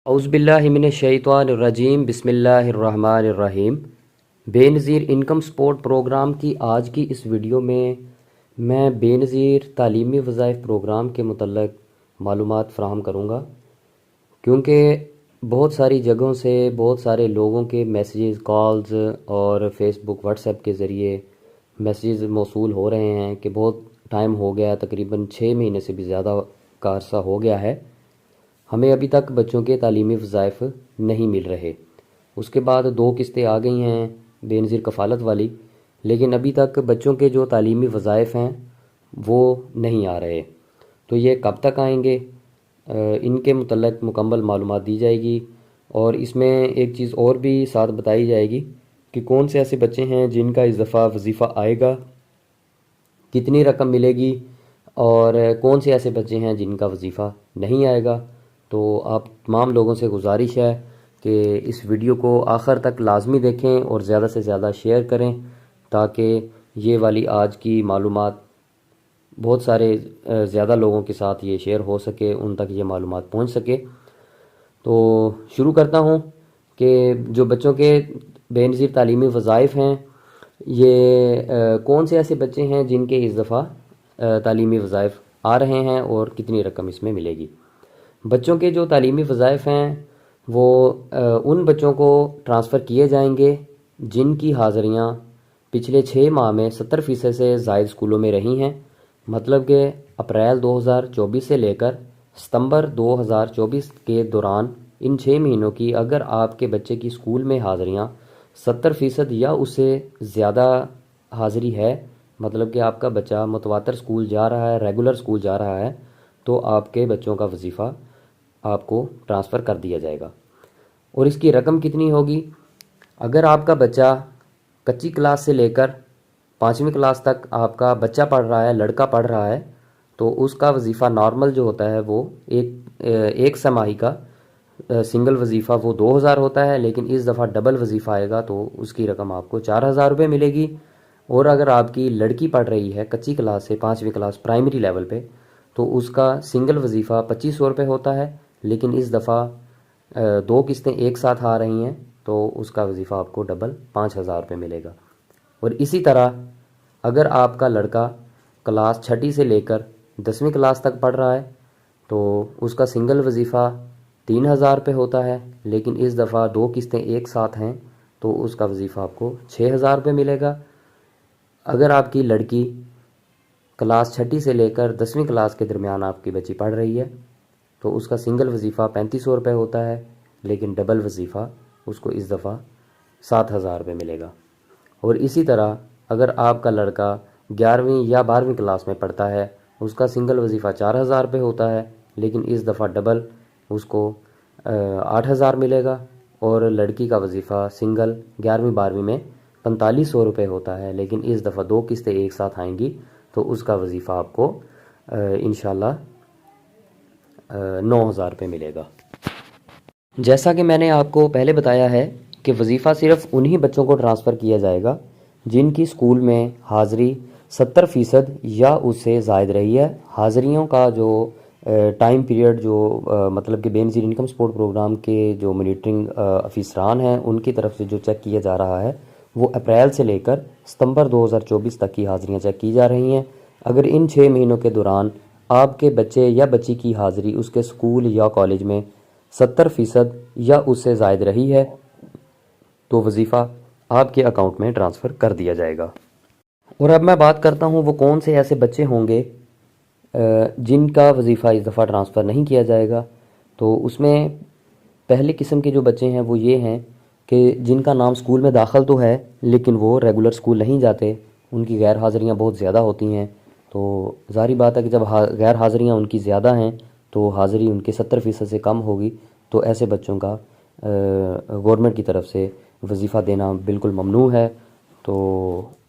اعوذ باللہ من الشیطان الرجیم، بسم اللہ الرحمن الرحیم۔ بے نظیر انکم سپورٹ پروگرام کی آج کی اس ویڈیو میں بے نظیر تعلیمی وظائف پروگرام کے متعلق معلومات فراہم کروں گا، کیونکہ بہت ساری جگہوں سے بہت سارے لوگوں کے میسیجز، کالز اور فیس بک، واٹس ایپ کے ذریعے میسیجز موصول ہو رہے ہیں کہ بہت ٹائم ہو گیا، تقریباً 6 مہینے سے بھی زیادہ کا عرصہ ہو گیا ہے، ہمیں ابھی تک بچوں کے تعلیمی وظائف نہیں مل رہے۔ اس کے بعد 2 قسطیں آ گئی ہیں بے نظیر کفالت والی، لیکن ابھی تک بچوں کے جو تعلیمی وظائف ہیں وہ نہیں آ رہے۔ تو یہ کب تک آئیں گے، ان کے متعلق مکمل معلومات دی جائے گی، اور اس میں ایک چیز اور بھی ساتھ بتائی جائے گی کہ کون سے ایسے بچے ہیں جن کا اس دفعہ وظیفہ آئے گا، کتنی رقم ملے گی، اور کون سے ایسے بچے ہیں جن کا وظیفہ نہیں آئے گا۔ تو آپ تمام لوگوں سے گزارش ہے کہ اس ویڈیو کو آخر تک لازمی دیکھیں اور زیادہ سے زیادہ شیئر کریں، تاکہ یہ والی آج کی معلومات بہت سارے زیادہ لوگوں کے ساتھ یہ شیئر ہو سکے، ان تک یہ معلومات پہنچ سکے۔ تو شروع کرتا ہوں کہ جو بچوں کے بے نظیر تعلیمی وظائف ہیں، یہ کون سے ایسے بچے ہیں جن کے اس دفعہ تعلیمی وظائف آ رہے ہیں اور کتنی رقم اس میں ملے گی۔ بچوں کے جو تعلیمی وظائف ہیں وہ ان بچوں کو ٹرانسفر کیے جائیں گے جن کی حاضریاں پچھلے 6 ماہ میں 70% سے زائد اسکولوں میں رہی ہیں، مطلب کہ اپریل 2024 سے لے کر ستمبر 2024 کے دوران ان 6 مہینوں کی اگر آپ کے بچے کی اسکول میں حاضریاں 70% یا اس سے زیادہ حاضری ہے، مطلب کہ آپ کا بچہ متواتر اسکول جا رہا ہے، ریگولر اسکول جا رہا ہے، تو آپ کے بچوں کا وظیفہ آپ کو ٹرانسفر کر دیا جائے گا۔ اور اس کی رقم کتنی ہوگی؟ اگر آپ کا بچہ کچی کلاس سے لے کر 5ویں کلاس تک آپ کا بچہ پڑھ رہا ہے، لڑکا پڑھ رہا ہے، تو اس کا وظیفہ نارمل جو ہوتا ہے وہ ایک سماہی کا سنگل وظیفہ وہ 2000 ہوتا ہے، لیکن اس دفعہ ڈبل وظیفہ آئے گا تو اس کی رقم آپ کو 4000 روپے ملے گی۔ اور اگر آپ کی لڑکی پڑھ رہی ہے کچی کلاس سے 5ویں کلاس پرائمری لیول پہ، تو اس کا سنگل وظیفہ 2500 روپے ہوتا ہے، لیکن اس دفعہ 2 قسطیں ایک ساتھ آ رہی ہیں تو اس کا وظیفہ آپ کو ڈبل 5000 روپے ملے گا۔ اور اسی طرح اگر آپ کا لڑکا کلاس 6 سے لے کر 10ویں کلاس تک پڑھ رہا ہے تو اس کا سنگل وظیفہ 3000 روپے ہوتا ہے، لیکن اس دفعہ 2 قسطیں ایک ساتھ ہیں تو اس کا وظیفہ آپ کو 6000 روپے ملے گا۔ اگر آپ کی لڑکی کلاس 6 سے لے کر 10ویں کلاس کے درمیان آپ کی بچی پڑھ رہی ہے تو اس کا سنگل وظیفہ 3500 روپے ہوتا ہے، لیکن ڈبل وظیفہ اس کو اس دفعہ 7000 روپے ملے گا۔ اور اسی طرح اگر آپ کا لڑکا 11ویں یا 12ویں کلاس میں پڑھتا ہے، اس کا سنگل وظیفہ 4000 روپے ہوتا ہے، لیکن اس دفعہ ڈبل اس کو 8000 ملے گا۔ اور لڑکی کا وظیفہ سنگل 11ویں 12ویں میں 4500 روپے ہوتا ہے، لیکن اس دفعہ 2 قسطیں ایک ساتھ آئیں گی تو اس کا وظیفہ آپ کو انشاءاللہ 9000 روپے ملے گا۔ جیسا کہ میں نے آپ کو پہلے بتایا ہے کہ وظیفہ صرف انہی بچوں کو ٹرانسفر کیا جائے گا جن کی اسکول میں حاضری 70% یا اس سے زائد رہی ہے۔ حاضریوں کا جو ٹائم پیریڈ جو مطلب کہ بے نظیر انکم سپورٹ پروگرام کے جو مانیٹرنگ افسران ہیں ان کی طرف سے جو چیک کیا جا رہا ہے وہ اپریل سے لے کر ستمبر 2024 تک کی حاضریاں چیک کی جا رہی ہیں۔ اگر ان 6 مہینوں کے دوران آپ کے بچے یا بچی کی حاضری اس کے اسکول یا کالج میں 70% یا اس سے زائد رہی ہے تو وظیفہ آپ کے اکاؤنٹ میں ٹرانسفر کر دیا جائے گا۔ اور اب میں بات کرتا ہوں وہ کون سے ایسے بچے ہوں گے جن کا وظیفہ اس دفعہ ٹرانسفر نہیں کیا جائے گا۔ تو اس میں پہلی قسم کے جو بچے ہیں وہ یہ ہیں کہ جن کا نام اسکول میں داخل تو ہے لیکن وہ ریگولر اسکول نہیں جاتے، ان کی غیر حاضریاں بہت زیادہ ہوتی ہیں۔ تو ظاہری بات ہے کہ جب غیر حاضریاں ان کی زیادہ ہیں تو حاضری ان کے 70% سے کم ہوگی، تو ایسے بچوں کا گورنمنٹ کی طرف سے وظیفہ دینا بالکل ممنوع ہے، تو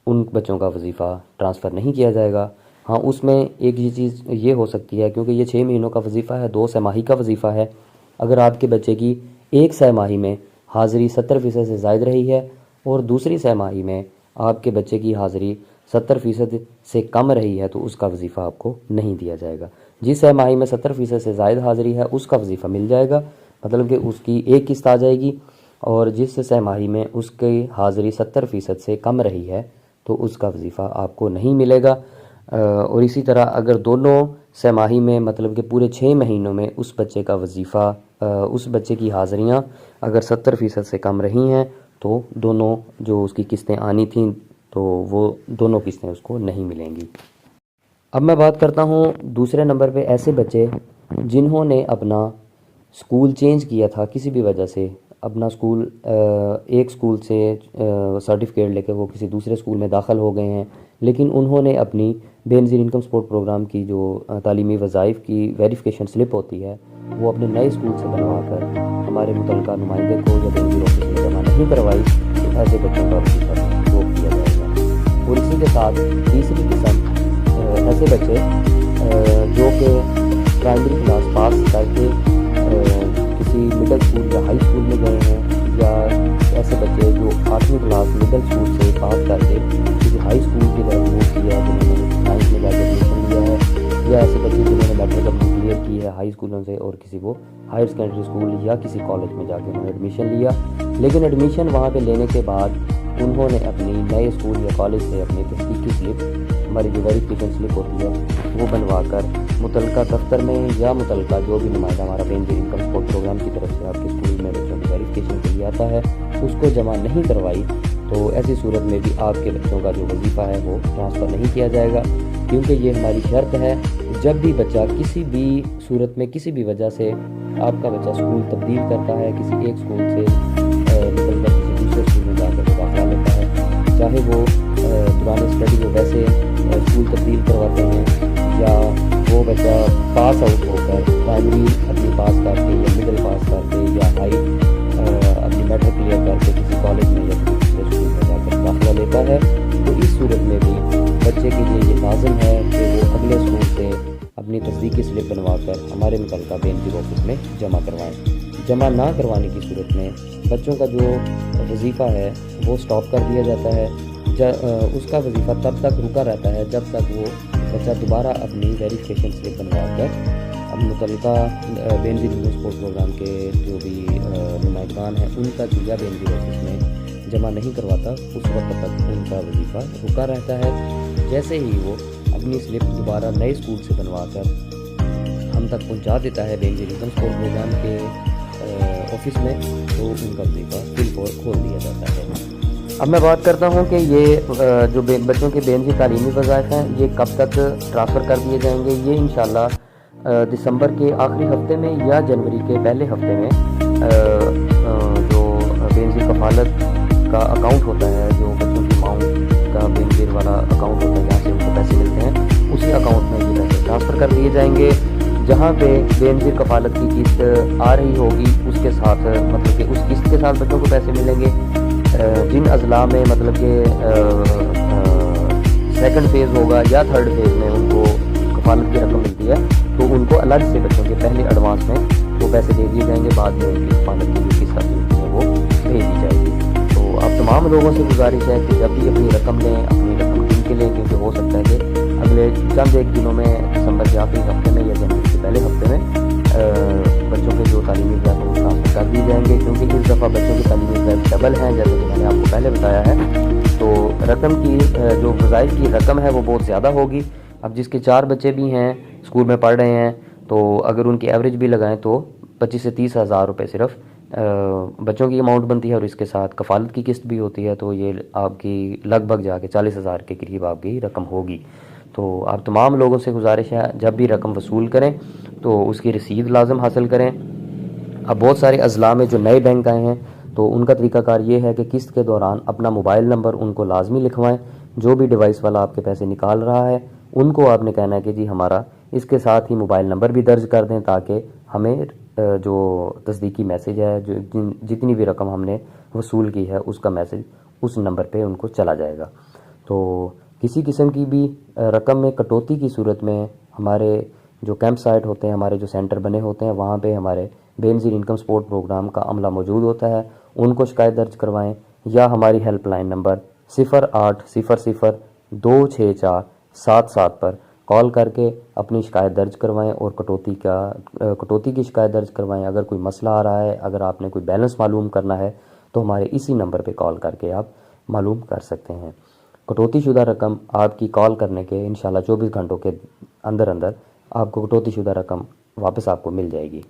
ان بچوں کا وظیفہ ٹرانسفر نہیں کیا جائے گا۔ ہاں، اس میں ایک یہ چیز یہ ہو سکتی ہے کیونکہ یہ 6 مہینوں کا وظیفہ ہے، 2 سہ-ماہی کا وظیفہ ہے۔ اگر آپ کے بچے کی ایک سہ-ماہی میں حاضری 70% سے زائد رہی ہے اور دوسری سہ-ماہی میں آپ کے بچے کی حاضری 70% سے کم رہی ہے تو اس کا وظیفہ آپ کو نہیں دیا جائے گا۔ جس سہ-ماہی میں 70% سے زائد حاضری ہے اس کا وظیفہ مل جائے گا، مطلب کہ اس کی ایک قسط آ جائے گی، اور جس سہ ماہی میں اس کی حاضری 70% سے کم رہی ہے تو اس کا وظیفہ آپ کو نہیں ملے گا۔ اور اسی طرح اگر دونوں سہ ماہی میں مطلب کہ پورے 6 مہینوں میں اس بچے کا وظیفہ اس بچے کی حاضریاں اگر 70% سے کم رہی ہیں تو دونوں جو اس کی قسطیں آنی تھیں تو وہ دونوں قسطیں اس کو نہیں ملیں گی۔ اب میں بات کرتا ہوں دوسرے نمبر پہ ایسے بچے جنہوں نے اپنا سکول چینج کیا تھا کسی بھی وجہ سے، اپنا سکول ایک سکول سے سرٹیفکیٹ لے کے وہ کسی دوسرے سکول میں داخل ہو گئے ہیں، لیکن انہوں نے اپنی بے نظیر انکم سپورٹ پروگرام کی جو تعلیمی وظائف کی ویریفیکیشن سلپ ہوتی ہے وہ اپنے نئے سکول سے بنوا کر ہمارے متعلقہ نمائندے کو یا بے نظیر آفس میں جمع نہیں کروائی تو ایسے بچوں کا وظیفہ روک دیا جائے گا۔ اور اسی کے ساتھ تیسری قسم ایسے بچے جو کہ پرائمری کلاس پاس کر کے کسی مڈل اسکول یا ہائی اسکول میں گئے ہیں، یا ایسے بچے جو 8ویں کلاس مڈل اسکول سے پاس کر کے کسی ہائی اسکول کی طرف موو کیا ہے، جنہوں نے 9th میں جا کے ایڈمیشن لیا ہے، یا ایسے بچے جنہوں نے میٹرک اپنی کلیئر کی ہے ہائی اسکولوں سے اور کسی وہ ہائر سیکنڈری اسکول یا کسی کالج میں جا کے انہوں نے ایڈمیشن لیا، لیکن ایڈمیشن وہاں پہ لینے کے بعد انہوں نے اپنی نئے اسکول یا کالج سے اپنی تصدیقی سلپ، ہماری جو ویریفیکیشن سلپ ہوتی ہے وہ بنوا کر متعلقہ دفتر میں یا متعلقہ جو بھی نمائندہ ہمارا بے نظیر انکم سپورٹ پروگرام کی طرف سے آپ کے اسکول میں بچوں کی ویریفیکیشن کے لیے آتا ہے اس کو جمع نہیں کروائی تو ایسی صورت میں بھی آپ کے بچوں کا جو وظیفہ ہے وہ ٹرانسفر نہیں کیا جائے گا، کیونکہ یہ ہماری شرط ہے جب بھی بچہ کسی بھی صورت میں کسی بھی وجہ سے آپ کا بچہ اسکول تبدیل کرتا ہے، کسی ایک اسکول سے نکل کر کسی دوسرے اسکول میں جا کر وہ داخلہ لیتا ہے، چاہے وہ دوران اسٹڈی میں ویسے اسکول تبدیل کرواتے ہیں یا وہ بچہ پاس آؤٹ ہو کر پرائمری اپنی پاس کر کے یا مڈل پاس کر کے یا ہائی اپنی میٹرک کلیئر کر کے کسی کالج میں یا کسی دوسرے اسکول میں جا کر داخلہ لیتا ہے، تو اس صورت میں بھی بچے کے لیے یہ لازم ہے کہ وہ اگلے اسکول سے اپنی تصدیقی سلپ بنوا کر ہمارے متعلقہ بے نظیر آفس میں جمع کروائیں۔ جمع نہ کروانے کی صورت میں بچوں کا جو وظیفہ ہے وہ سٹاپ کر دیا جاتا ہے، اس کا وظیفہ تب تک رکا رہتا ہے جب تک وہ بچہ دوبارہ اپنی ویریفیکیشن سلپ بنوا کر اب متعلقہ بے نظیر انکم سپورٹ پروگرام کے جو بھی نمائندگان ہیں ان کا یا بے نظیر آفس میں جمع نہیں کرواتا، اس وقت تک ان کا وظیفہ رکا رہتا ہے۔ جیسے ہی وہ اپنی سلپ دوبارہ نئے اسکول سے بنوا کر ہم تک پہنچا دیتا ہے بے نظیر انکم سپورٹ پروگرام کے آفس میں تو ان کا وظیفہ بالفور کھول دیا جاتا ہے۔ اب میں بات کرتا ہوں کہ یہ جو بچوں کے بے نظیر تعلیمی وظائف ہیں یہ کب تک ٹرانسفر کر دیے جائیں گے، یہ انشاءاللہ دسمبر کے آخری ہفتے میں یا جنوری کے پہلے ہفتے میں جو بے نظیر کفالت کا اکاؤنٹ ہوتا ہے، جو بچوں کی ماؤں کا بے نظیر والا اکاؤنٹ ہوتا ہے جہاں سے ان کو پیسے ملتے ہیں، اسی اکاؤنٹ میں یہ پیسے ٹرانسفر کر دیے جائیں گے۔ جہاں پہ بے نظیر کفالت کی قسط آ رہی ہوگی اس کے ساتھ مطلب کہ اس قسط کے ساتھ بچوں کو پیسے ملیں گے۔ جن اضلاع میں مطلب کہ سیکنڈ فیز ہوگا یا تھرڈ فیز میں ان کو کفالت کی رقم ملتی ہے تو ان کو الگ سے بچوں کے پہلے ایڈوانس میں وہ پیسے دے دیے جائیں گے، بعد میں ان کی کفالت کی جو قسط آتی ہے وہ بھیج دی جائے گی۔ تو آپ تمام لوگوں سے گزارش ہے کہ جب بھی اپنی رقم لیں اپنی رقم گن کے لیں، کیونکہ ہو سکتا ہے کہ اگلے چند ایک دنوں میں دسمبر کے آخری ہفتے میں یا جنوری کے پہلے ہفتے میں بچوں کے جو تعلیمی وظائف ہیں وہ ٹرانسفر کر دی جائیں گے، کیونکہ اس دفعہ بچوں کی تعلیمی وظائف ڈبل ہیں جیسے کہ میں نے آپ کو پہلے بتایا ہے، تو رقم کی جو وظائف کی رقم ہے وہ بہت زیادہ ہوگی۔ اب جس کے 4 بچے بھی ہیں اسکول میں پڑھ رہے ہیں تو اگر ان کی ایوریج بھی لگائیں تو 25 سے 30 ہزار روپے صرف بچوں کی اماؤنٹ بنتی ہے، اور اس کے ساتھ کفالت کی قسط بھی ہوتی ہے تو یہ آپ کی لگ بھگ جا کے 40 ہزار کے قریب آپ کی رقم ہوگی۔ تو آپ تمام لوگوں سے گزارش ہے جب بھی رقم وصول کریں تو اس کی رسید لازم حاصل کریں۔ اب بہت سارے اضلاع میں جو نئے بینک آئے ہیں تو ان کا طریقہ کار یہ ہے کہ قسط کے دوران اپنا موبائل نمبر ان کو لازمی لکھوائیں، جو بھی ڈیوائس والا آپ کے پیسے نکال رہا ہے ان کو آپ نے کہنا ہے کہ جی ہمارا اس کے ساتھ ہی موبائل نمبر بھی درج کر دیں تاکہ ہمیں جو تصدیقی میسیج ہے جو جتنی بھی رقم ہم نے وصول کی ہے اس کا میسیج اس نمبر پہ ان کو چلا جائے گا۔ تو کسی قسم کی بھی رقم میں کٹوتی کی صورت میں ہمارے جو کیمپ سائٹ ہوتے ہیں، ہمارے جو سینٹر بنے ہوتے ہیں وہاں پہ ہمارے بے نظیر انکم سپورٹ پروگرام کا عملہ موجود ہوتا ہے، ان کو شکایت درج کروائیں یا ہماری ہیلپ لائن نمبر 0800 264 77 پر کال کر کے اپنی شکایت درج کروائیں اور کٹوتی کی شکایت درج کروائیں۔ اگر کوئی مسئلہ آ رہا ہے، اگر آپ نے کوئی بیلنس معلوم کرنا ہے تو ہمارے اسی نمبر پہ کال کر کے آپ معلوم کر سکتے ہیں۔ کٹوتی شدہ رقم آپ کی کال کرنے کے انشاءاللہ 24 گھنٹوں کے اندر آپ کو کٹوتی شدہ رقم واپس آپ کو مل جائے گی۔